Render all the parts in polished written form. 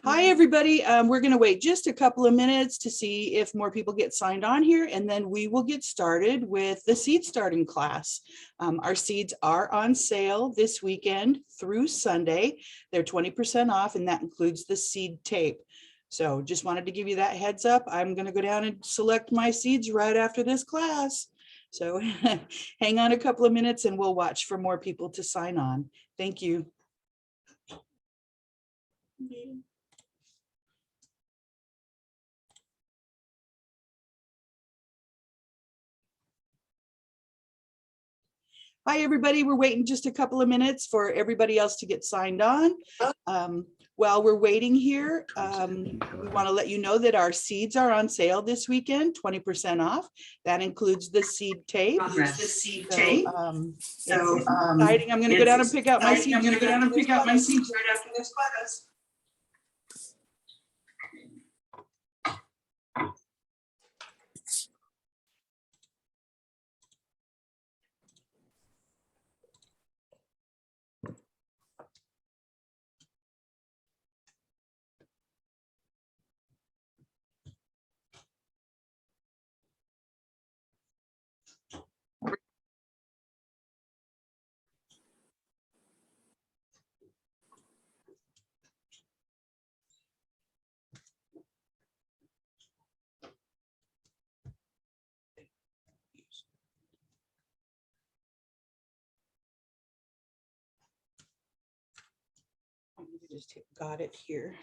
Hi, everybody. We're going to wait just a couple of minutes to see if more people get signed on here, and then we will get started with the seed starting class. Our seeds are on sale this weekend through Sunday. They're 20% off, and that includes the seed tape. So just wanted to give you that heads up. I'm going to go down and select my seeds right after this class. So hang on a couple of minutes and we'll watch for more people to sign on. Thank you. Hi, everybody. We're waiting just a couple of minutes for everybody else to get signed on. While we're waiting here, we want to let you know that our seeds are on sale this weekend, 20% off. That includes the seed tape. Exciting. I'm going to go down and pick out my seeds. Right after this class. Just got it here.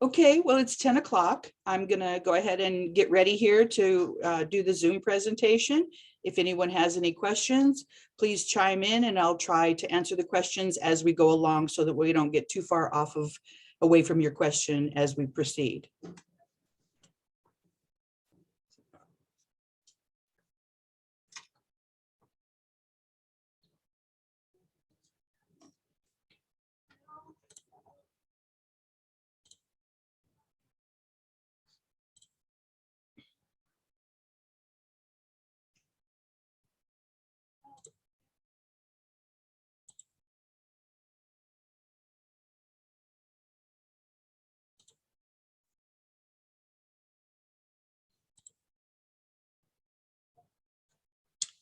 Okay, well, it's 10 o'clock. I'm going to go ahead and get ready here to do the Zoom presentation. If anyone has any questions, please chime in and I'll try to answer the questions as we go along so that we don't get too far away from your question as we proceed.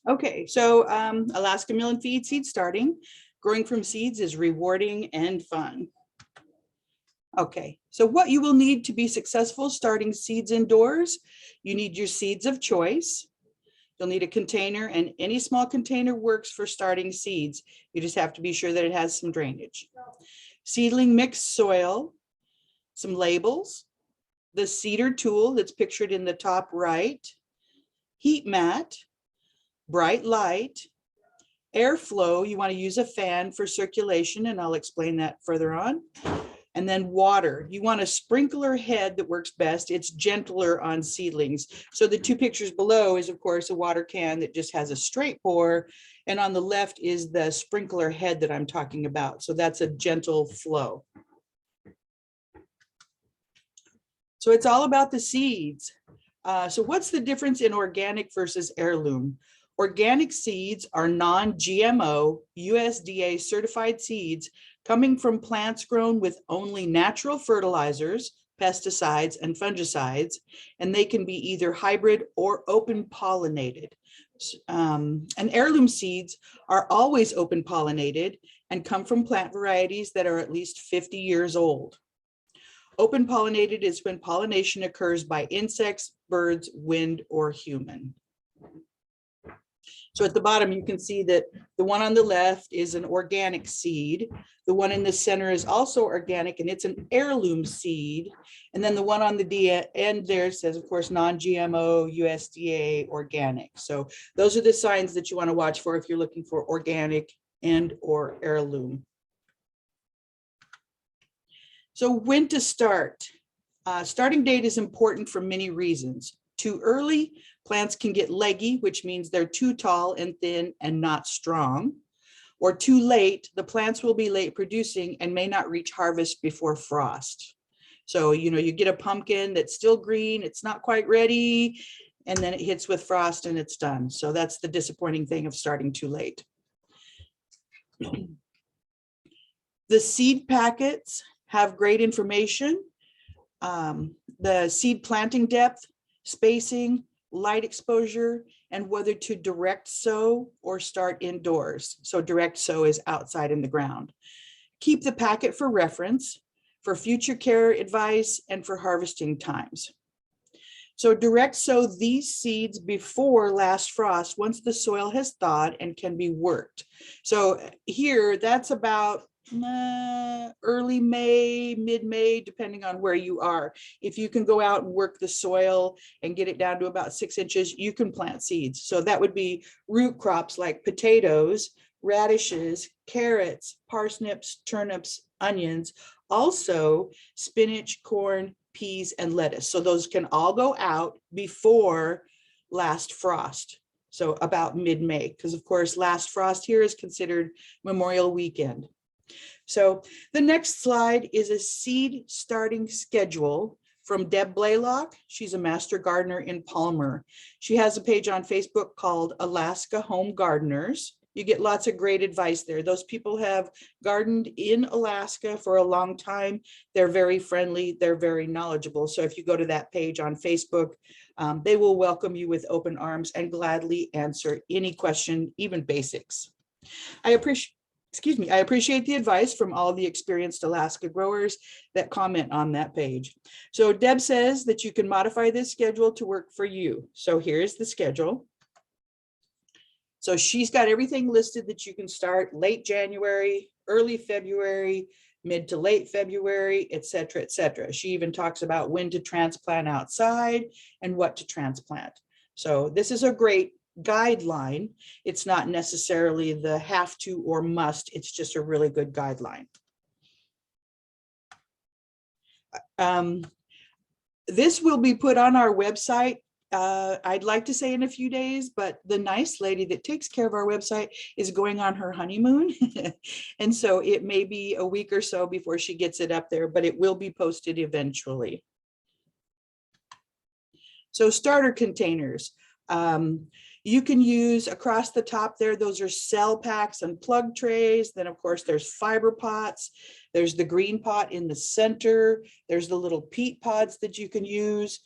Okay, so Alaska Mill and Feed seed starting. Growing from seeds is rewarding and fun. Okay, so what you will need to be successful starting seeds indoors, you need your seeds of choice. You'll need a container, and any small container works for starting seeds. You just have to be sure that it has some drainage. Seedling mixed soil, some labels, the seeder tool that's pictured in the top right, heat mat, bright light, airflow. You want to use a fan for circulation, and I'll explain that further on. And then water. You want a sprinkler head that works best. It's gentler on seedlings. So the two pictures below is, of course, a water can that just has a straight pour. And on the left is the sprinkler head that I'm talking about. So that's a gentle flow. So it's all about the seeds. So what's the difference in organic versus heirloom? Organic seeds are non-GMO, USDA certified seeds coming from plants grown with only natural fertilizers, pesticides, and fungicides, and they can be either hybrid or open pollinated. And heirloom seeds are always open pollinated and come from plant varieties that are at least 50 years old. Open pollinated is when pollination occurs by insects, birds, wind, or human. So at the bottom, you can see that the one on the left is an organic seed. The one in the center is also organic, and it's an heirloom seed. And then the one on the end there says, of course, non-GMO, USDA, organic. So those are the signs that you want to watch for if you're looking for organic and or heirloom. So when to start? Starting date is important for many reasons. Too early, plants can get leggy, which means they're too tall and thin and not strong. Or too late, the plants will be late producing and may not reach harvest before frost. So, you know, you get a pumpkin that's still green, it's not quite ready, and then it hits with frost and it's done. So that's the disappointing thing of starting too late. The seed packets have great information. The seed planting depth, spacing, light exposure, and whether to direct sow or start indoors. So direct sow is outside in the ground. Keep the packet for reference, for future care advice, and for harvesting times. So direct sow these seeds before last frost once the soil has thawed and can be worked. So here, that's about early May, mid-May, depending on where you are. If you can go out and work the soil and get it down to about 6 inches, you can plant seeds. So that would be root crops like potatoes, radishes, carrots, parsnips, turnips, onions, also spinach, corn, peas, and lettuce. So those can all go out before last frost. So about mid-May, because of course, last frost here is considered Memorial Weekend. So the next slide is a seed starting schedule from Deb Blaylock. She's a master gardener in Palmer. She has a page on Facebook called Alaska Home Gardeners. You get lots of great advice there. Those people have gardened in Alaska for a long time. They're very friendly. They're very knowledgeable. So if you go to that page on Facebook, they will welcome you with open arms and gladly answer any question, even basics. I appreciate the advice from all the experienced Alaska growers that comment on that page. So Deb says that you can modify this schedule to work for you. So here's the schedule. So she's got everything listed that you can start late January, early February, mid to late February, et cetera, et cetera. She even talks about when to transplant outside and what to transplant. So this is a great guideline. It's not necessarily the have to or must. It's just a really good guideline. This will be put on our website. I'd like to say in a few days, but the nice lady that takes care of our website is going on her honeymoon. And so it may be a week or so before she gets it up there, but it will be posted eventually. So starter containers. You can use across the top there, those are cell packs and plug trays. Then of course there's fiber pots. There's the green pot in the center. There's the little peat pods that you can use.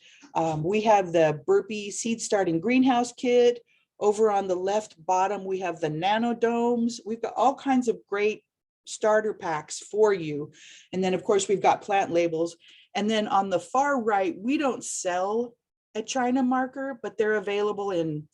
We have the Burpee seed starting greenhouse kit. Over on the left bottom, we have the nano domes. We've got all kinds of great starter packs for you. And then of course we've got plant labels. And then on the far right, we don't sell a China marker, but they're available in,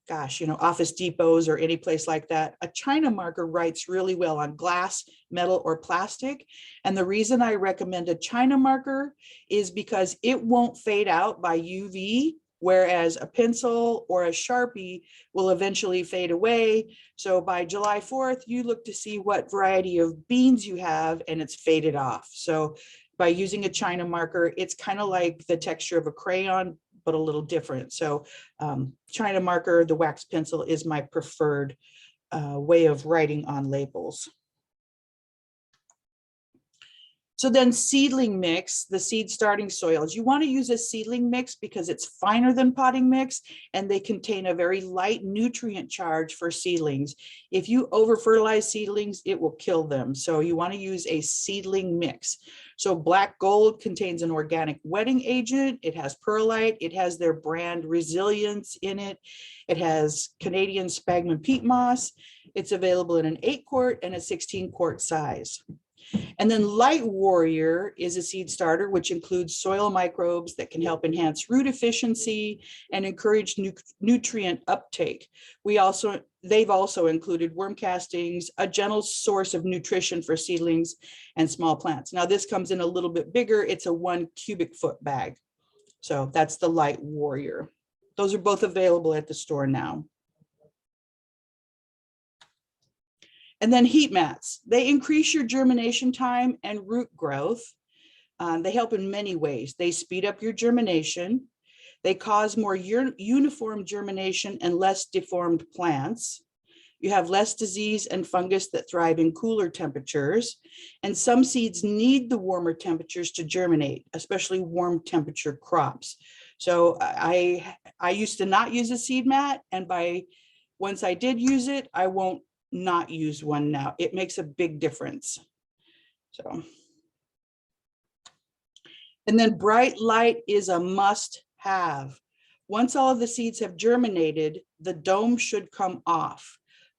gosh, you know, Office Depots or any place like that. A China marker writes really well on glass, metal, or plastic. And the reason I recommend a China marker is because it won't fade out by UV, whereas a pencil or a Sharpie will eventually fade away. So by July 4th, you look to see what variety of beans you have and it's faded off. So by using a China marker, it's kind of like the texture of a crayon, but a little different. So China marker, the wax pencil is my preferred way of writing on labels. So then seedling mix, the seed starting soils. You want to use a seedling mix because it's finer than potting mix and they contain a very light nutrient charge for seedlings. If you over fertilize seedlings, it will kill them. So you want to use a seedling mix. So Black Gold contains an organic wetting agent. It has perlite. It has their brand Resilience in it. It has Canadian sphagnum peat moss. It's available in an 8-quart and a 16-quart size. And then Light Warrior is a seed starter, which includes soil microbes that can help enhance root efficiency and encourage nutrient uptake. They've also included worm castings, a gentle source of nutrition for seedlings and small plants. Now this comes in a little bit bigger. It's a 1 cubic foot bag. So that's the Light Warrior. Those are both available at the store now. And then heat mats. They increase your germination time and root growth. They help in many ways. They speed up your germination. They cause more uniform germination and less deformed plants. You have less disease and fungus that thrive in cooler temperatures. And some seeds need the warmer temperatures to germinate, especially warm temperature crops. So I used to not use a seed mat, and once I did use it, I won't not use one now. It makes a big difference. So, and then bright light is a must have. Once all of the seeds have germinated, the dome should come off.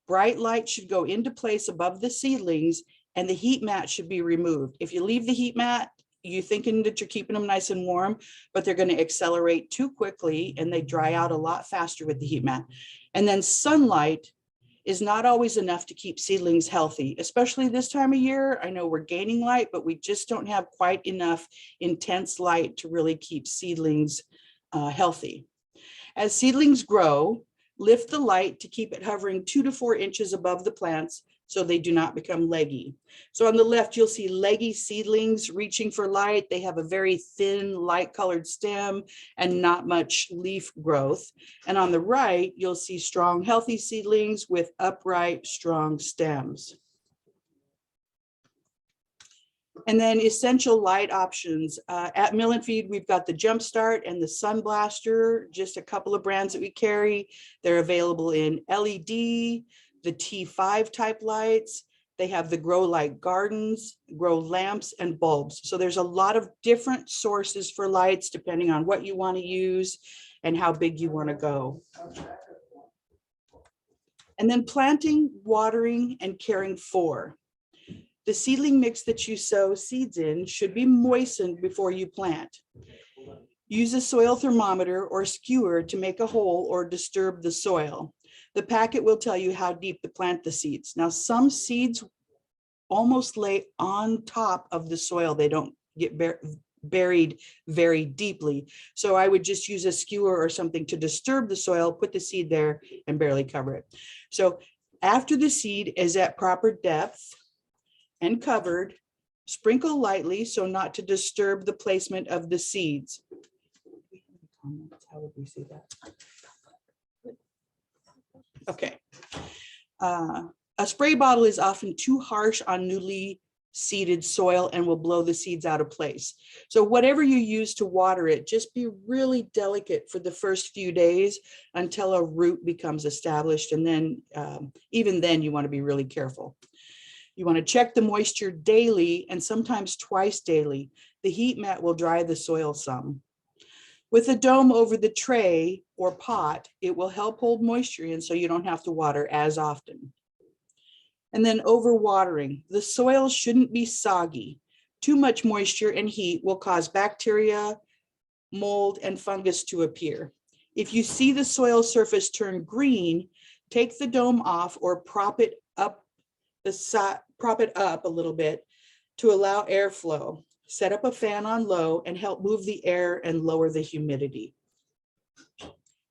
Bright light should go into place above the seedlings, and the heat mat should be removed. If you leave the heat mat, you're thinking that you're keeping them nice and warm, but they're going to accelerate too quickly and they dry out a lot faster with the heat mat. And then sunlight is not always enough to keep seedlings healthy, especially this time of year. I know we're gaining light, but we just don't have quite enough intense light to really keep seedlings healthy. As seedlings grow, lift the light to keep it hovering 2 to 4 inches above the plants so they do not become leggy. So on the left, you'll see leggy seedlings reaching for light. They have a very thin, light-colored stem and not much leaf growth. And on the right, you'll see strong, healthy seedlings with upright, strong stems. And then essential light options. At Mill and Feed, we've got the Jumpstart and the Sun Blaster, just a couple of brands that we carry. They're available in LED, the T5 type lights. They have the Grow Light Gardens, Grow Lamps, and bulbs. So there's a lot of different sources for lights depending on what you want to use and how big you want to go. And then planting, watering, and caring for. The seedling mix that you sow seeds in should be moistened before you plant. Use a soil thermometer or skewer to make a hole or disturb the soil. The packet will tell you how deep to plant the seeds. Now, some seeds almost lay on top of the soil. They don't get buried very deeply. So I would just use a skewer or something to disturb the soil, put the seed there and barely cover it. So after the seed is at proper depth and covered, sprinkle lightly so not to disturb the placement of the seeds. How would we see that? Okay. A spray bottle is often too harsh on newly seeded soil and will blow the seeds out of place. So whatever you use to water it, just be really delicate for the first few days until a root becomes established. And then even then you want to be really careful. You want to check the moisture daily and sometimes twice daily. The heat mat will dry the soil some. With a dome over the tray or pot, it will help hold moisture in so you don't have to water as often. And then overwatering. The soil shouldn't be soggy. Too much moisture and heat will cause bacteria, mold, and fungus to appear. If you see the soil surface turn green, take the dome off or prop it up a little bit to allow airflow. Set up a fan on low and help move the air and lower the humidity.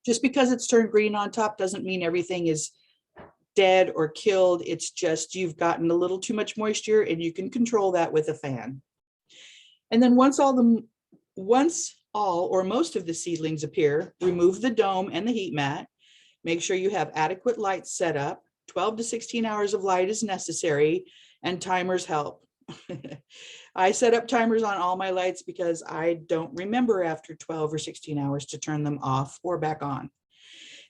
Just because it's turned green on top doesn't mean everything is dead or killed. It's just you've gotten a little too much moisture and you can control that with a fan. And then once all or most of the seedlings appear, remove the dome and the heat mat. Make sure you have adequate light set up. 12 to 16 hours of light is necessary, and timers help. I set up timers on all my lights because I don't remember after 12 or 16 hours to turn them off or back on.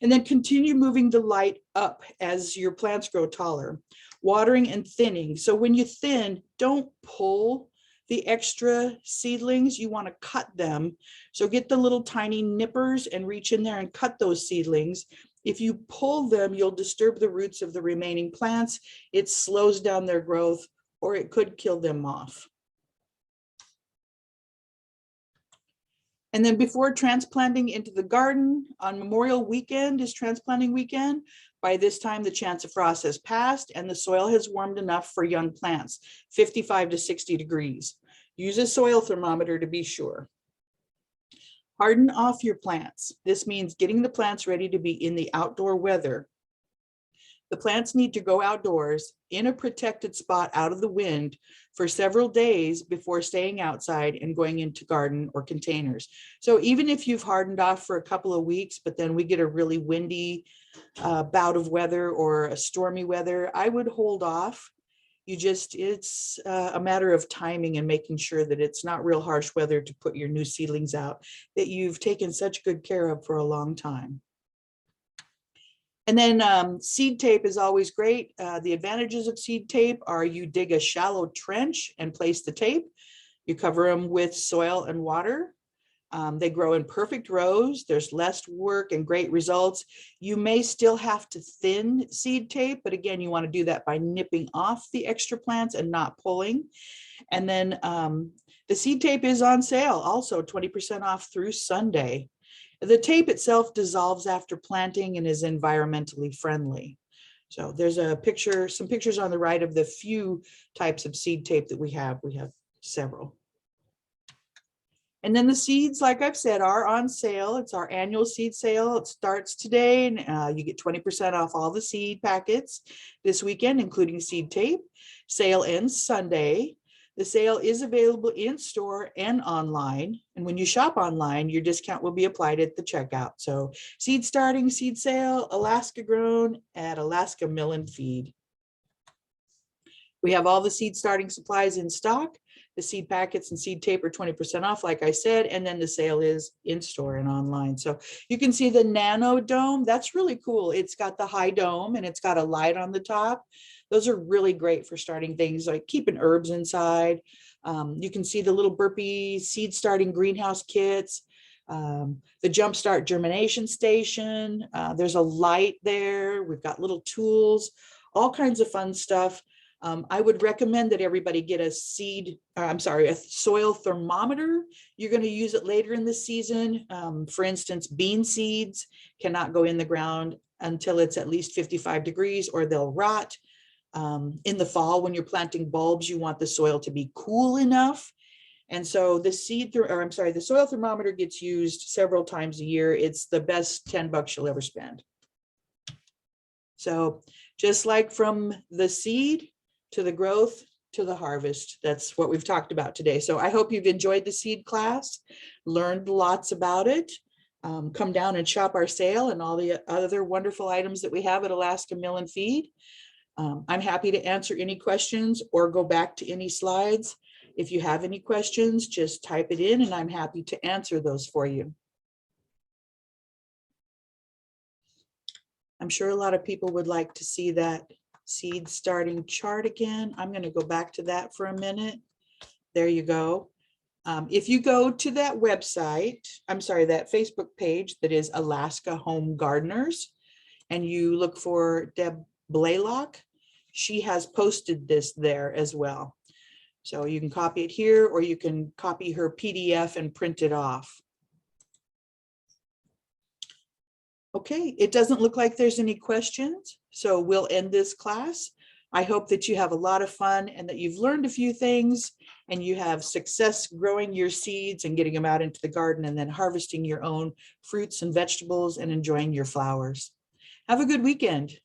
And then continue moving the light up as your plants grow taller. Watering and thinning. So when you thin, don't pull the extra seedlings, you want to cut them. So get the little tiny nippers and reach in there and cut those seedlings. If you pull them, you'll disturb the roots of the remaining plants. It slows down their growth or it could kill them off. And then before transplanting into the garden, on Memorial Weekend is transplanting weekend. By this time, the chance of frost has passed and the soil has warmed enough for young plants, 55 to 60 degrees. Use a soil thermometer to be sure. Harden off your plants. This means getting the plants ready to be in the outdoor weather. The plants need to go outdoors in a protected spot out of the wind for several days before staying outside and going into garden or containers. So even if you've hardened off for a couple of weeks, but then we get a really windy bout of weather or a stormy weather, I would hold off. It's a matter of timing and making sure that it's not real harsh weather to put your new seedlings out that you've taken such good care of for a long time. And then seed tape is always great. The advantages of seed tape are you dig a shallow trench and place the tape. You cover them with soil and water. They grow in perfect rows. There's less work and great results. You may still have to thin seed tape, but again, you want to do that by nipping off the extra plants and not pulling. And then the seed tape is on sale, also 20% off through Sunday. The tape itself dissolves after planting and is environmentally friendly. So there's a picture, some pictures on the right of the few types of seed tape that we have. We have several. And then the seeds, like I've said, are on sale. It's our annual seed sale. It starts today, and you get 20% off all the seed packets this weekend, including seed tape. Sale ends Sunday. The sale is available in store and online. And when you shop online, your discount will be applied at the checkout. So seed starting, seed sale, Alaska grown at Alaska Mill and Feed. We have all the seed starting supplies in stock. The seed packets and seed tape are 20% off, like I said, and then the sale is in store and online. So you can see the nano dome. That's really cool. It's got the high dome and it's got a light on the top. Those are really great for starting things like keeping herbs inside. You can see the little burpee seed starting greenhouse kits, the Jumpstart germination station. There's a light there. We've got little tools, all kinds of fun stuff. I would recommend that everybody get a soil thermometer. You're going to use it later in the season. For instance, bean seeds cannot go in the ground until it's at least 55 degrees or they'll rot. In the fall, when you're planting bulbs, you want the soil to be cool enough. And so the soil thermometer gets used several times a year. It's the best $10 you'll ever spend. So just like from the seed to the growth to the harvest, that's what we've talked about today. So I hope you've enjoyed the seed class, learned lots about it. Come down and shop our sale and all the other wonderful items that we have at Alaska Mill and Feed. I'm happy to answer any questions or go back to any slides. If you have any questions, just type it in and I'm happy to answer those for you. I'm sure a lot of people would like to see that seed starting chart again. I'm going to go back to that for a minute. There you go. If you go to that website, that Facebook page that is Alaska Home Gardeners, and you look for Deb Blaylock, she has posted this there as well. So you can copy it here or you can copy her PDF and print it off. Okay, it doesn't look like there's any questions, so we'll end this class. I hope that you have a lot of fun and that you've learned a few things and you have success growing your seeds and getting them out into the garden and then harvesting your own fruits and vegetables and enjoying your flowers. Have a good weekend.